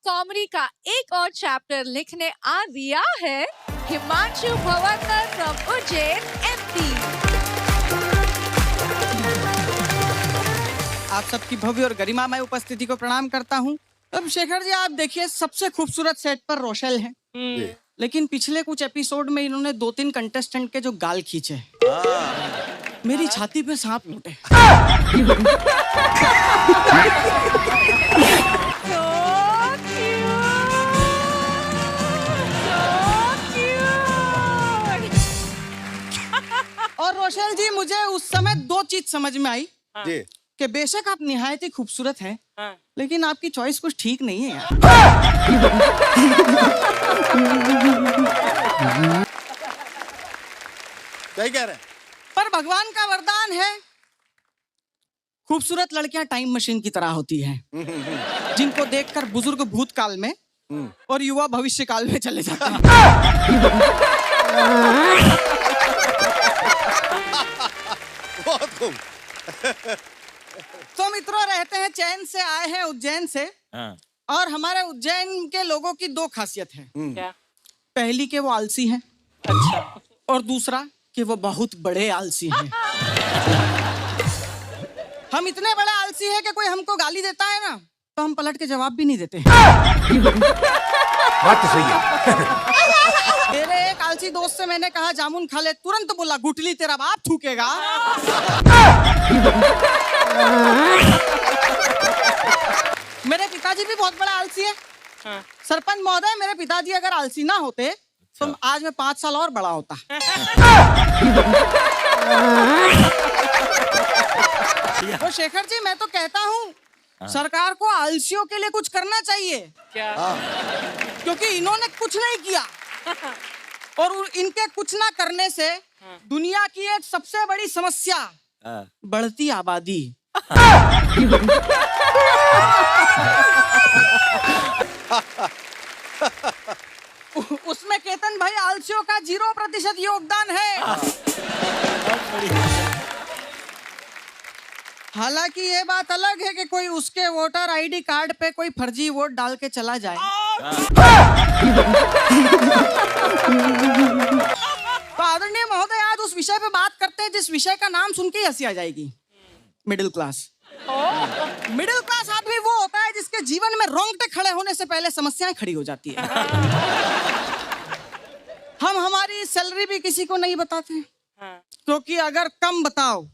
Comedy का एक और चैप्टर लिखने आ दिया है हिमांशु भवनकर फ्रॉम उज्जैन एमपी। आप सबकी भव्य और गरिमामय उपस्थिति को प्रणाम करता हूं। अब शेखर जी आप देखिए, सबसे खूबसूरत सेट पर रोशेल है, लेकिन पिछले कुछ एपिसोड में इन्होंने 2-3 कंटेस्टेंट के जो गाल खींचे, मेरी छाती पे सांप लौटे। और रोशेल जी, मुझे उस समय 2 चीज समझ में आई कि बेशक आप निहायत ही खूबसूरत हैं, लेकिन आपकी चॉइस कुछ ठीक नहीं है यार। क्या कह रहे हैं? पर भगवान का वरदान है, खूबसूरत लड़कियां टाइम मशीन की तरह होती हैं, जिनको देखकर बुजुर्ग भूतकाल में और युवा भविष्य काल में चले जाते हैं। बहुत खूब। तो मित्रों, रहते हैं चैन से, आए हैं उज्जैन से, और हमारे उज्जैन के लोगों की 2 खासियत है। क्या? पहली कि वो आलसी हैं, अच्छा। और दूसरा कि वो बहुत बड़े आलसी हैं। हम इतने बड़े आलसी हैं कि कोई हमको गाली देता है ना, तो हम पलट के जवाब भी नहीं देते। बात तो सही है। मेरे एक आलसी दोस्त से मैंने कहा जामुन खा ले, तुरंत बोला गुठली तेरा बाप थूकेगा। मेरे पिताजी भी बहुत बड़ा आलसी है। सरपंच महोदय, मेरे पिताजी अगर आलसी ना होते तो आज मैं 5 साल और बड़ा होता। तो शेखर जी, मैं तो कहता हूँ सरकार को आलसियों के लिए कुछ करना चाहिए। क्या? क्योंकि इन्होंने कुछ नहीं किया, और इनके कुछ ना करने से दुनिया की एक सबसे बड़ी समस्या, बढ़ती आबादी। उसमें केतन भाई आलसियों का 0% योगदान है। हालांकि ये बात अलग है कि कोई उसके वोटर आईडी कार्ड पे कोई फर्जी वोट डाल के चला जाए। तो आदरणीय महोदय, आज उस विषय पे बात करते हैं जिस विषय का नाम सुन के ही हंसी आ जाएगी, मिडिल क्लास। मिडिल क्लास आदमी वो होता है जिसके जीवन में रोंगटे खड़े होने से पहले समस्याएं खड़ी हो जाती है। हम हमारी सैलरी भी किसी को नहीं बताते, क्योंकि अगर कम बताओ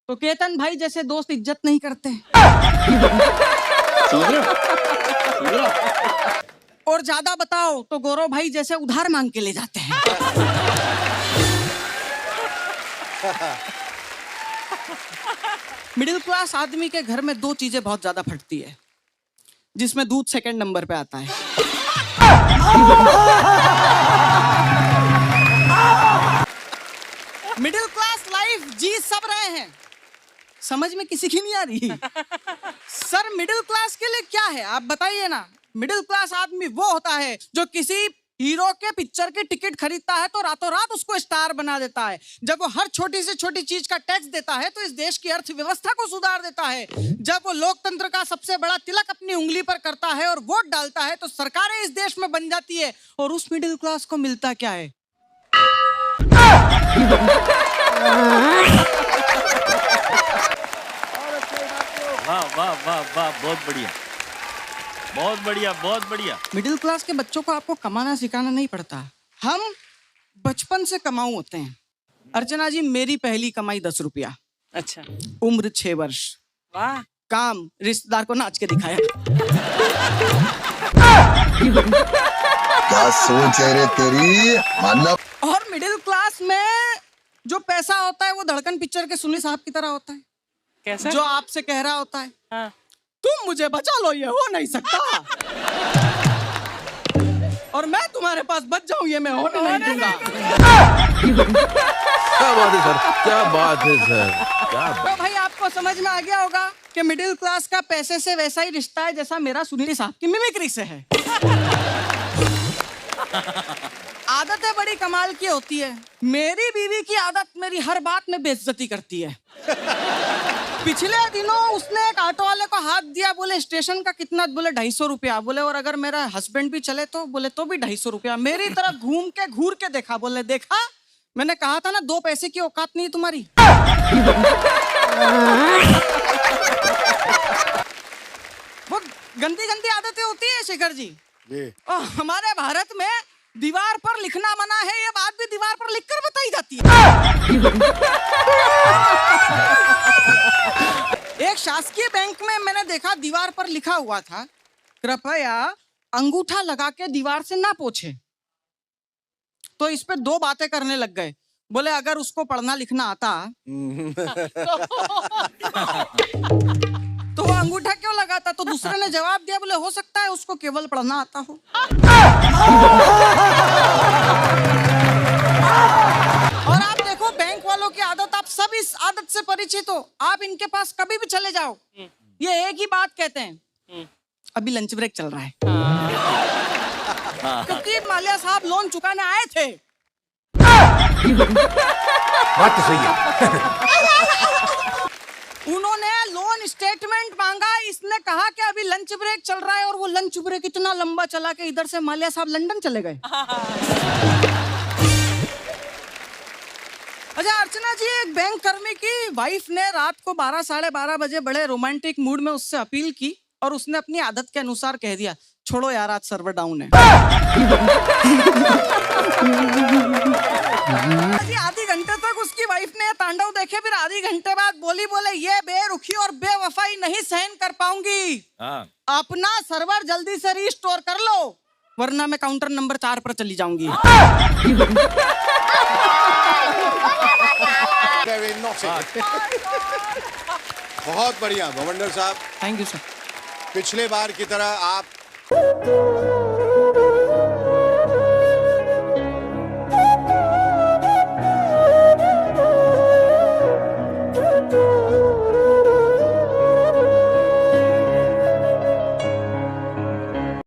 तो केतन भाई जैसे दोस्त इज्जत नहीं करते, और ज्यादा बताओ तो गौरव भाई जैसे उधार मांग के ले जाते हैं। मिडिल क्लास आदमी के घर में 2 चीजें बहुत ज्यादा फटती है, जिसमें दूध सेकंड नंबर पे आता है। मिडिल क्लास लाइफ जी सब रहे हैं, समझ में किसी की नहीं आ रही। सर, मिडिल क्लास के लिए क्या है आप बताइए ना। मिडिल क्लास आदमी वो होता है जो किसी हीरो के पिक्चर की टिकट खरीदता है तो रातों रात उसको स्टार बना देता है। जब वो हर छोटी से छोटी चीज का टैक्स देता है तो इस देश की अर्थव्यवस्था को सुधार देता है। जब वो लोकतंत्र का सबसे बड़ा तिलक अपनी उंगली पर करता है और वोट डालता है तो सरकारें इस देश में बन जाती है। और उस मिडिल क्लास को मिलता क्या है? वाह वाह वाह वाह, बहुत बढ़िया, बहुत बढ़िया, बहुत बढ़िया। मिडिल क्लास के बच्चों को आपको कमाना सिखाना नहीं पड़ता, हम बचपन से कमाऊ होते हैं। अर्चना जी, मेरी पहली कमाई 10 रुपया। अच्छा। उम्र 6 वर्ष। वाह। काम रिश्तेदार को नाच के दिखाया। क्या सोच है रे तेरी, मानना। और मिडिल क्लास में जो पैसा होता है वो धड़कन पिक्चर के सुनील साहब की तरह होता है। कैसे? जो आपसे कह रहा होता है, हाँ। तुम मुझे बचा लो, ये हो नहीं सकता। और मैं तुम्हारे पास बच जाऊं, ये मैं होने नहीं दूंगा। क्या बात है सर, क्या बात है सर, क्या बात। तो भाई आपको समझ में आ गया होगा कि मिडिल क्लास का पैसे से वैसा ही रिश्ता है जैसा मेरा सुनील साहब की मिमिक्री से है। आदतें बड़ी कमाल की होती है। मेरी बीवी की आदत मेरी हर बात में बेइज्जती करती है। पिछले दिनों उसने एक ऑटो वाले को हाथ दिया, बोले स्टेशन का कितना, बोले 250 रुपया, बोले और अगर मेरा हस्बैंड भी चले तो, बोले तो भी 250 रुपया। मेरी तरफ घूर के देखा, बोले देखा मैंने कहा था ना 2 पैसे की औकात नहीं तुम्हारी। वो गंदी गंदी आदतें होती है शेखर जी। और हमारे भारत में दीवार पर लिखना मना है, ये बात भी दीवार पर लिखकर बताई जाती है। एक शासकीय बैंक में मैंने देखा दीवार पर लिखा हुआ था, कृपया अंगूठा लगा के दीवार से ना पोछे। तो इस पे 2 बातें करने लग गए, बोले अगर उसको पढ़ना लिखना आता तो वो अंगूठा क्यों लगाता। तो दूसरे ने जवाब दिया, बोले हो सकता है उसको केवल पढ़ना आता हो। और आप देखो बैंक वालों की आदत, आप सब इस आदत से परिचित हो। आप इनके पास कभी भी चले जाओ, ये एक ही बात कहते हैं, अभी लंच ब्रेक चल रहा है। क्योंकि माल्या साहब लोन चुकाने आए थे। बात तो सही है। उन्होंने लोन स्टेटमेंट मांगा, इसने कहा कि अभी लंच ब्रेक चल रहा है, और वो लंच ब्रेक इतना लंबा चला कि इधर से माल्या साहब लंदन चले गए। अच्छा अर्चना जी, एक बैंक कर्मी की वाइफ ने रात को 12 साढ़े 12 बजे बड़े रोमांटिक मूड में उससे अपील की, और उसने अपनी आदत के अनुसार कह दिया, छोड़ो यार आज सर्वर डाउन है। आधी घंटे तक उसकी वाइफ ने तांडव देखे, फिर आधी घंटे बाद बोले ये बेरुखी और बेवफाई नहीं सहन कर पाऊंगी, अपना सर्वर जल्दी से रीस्टोर कर लो, वरना मैं काउंटर नंबर 4 पर चली जाऊंगी। बहुत बढ़िया भवंडर साहब, थैंक यू सर। पिछले बार की तरह आप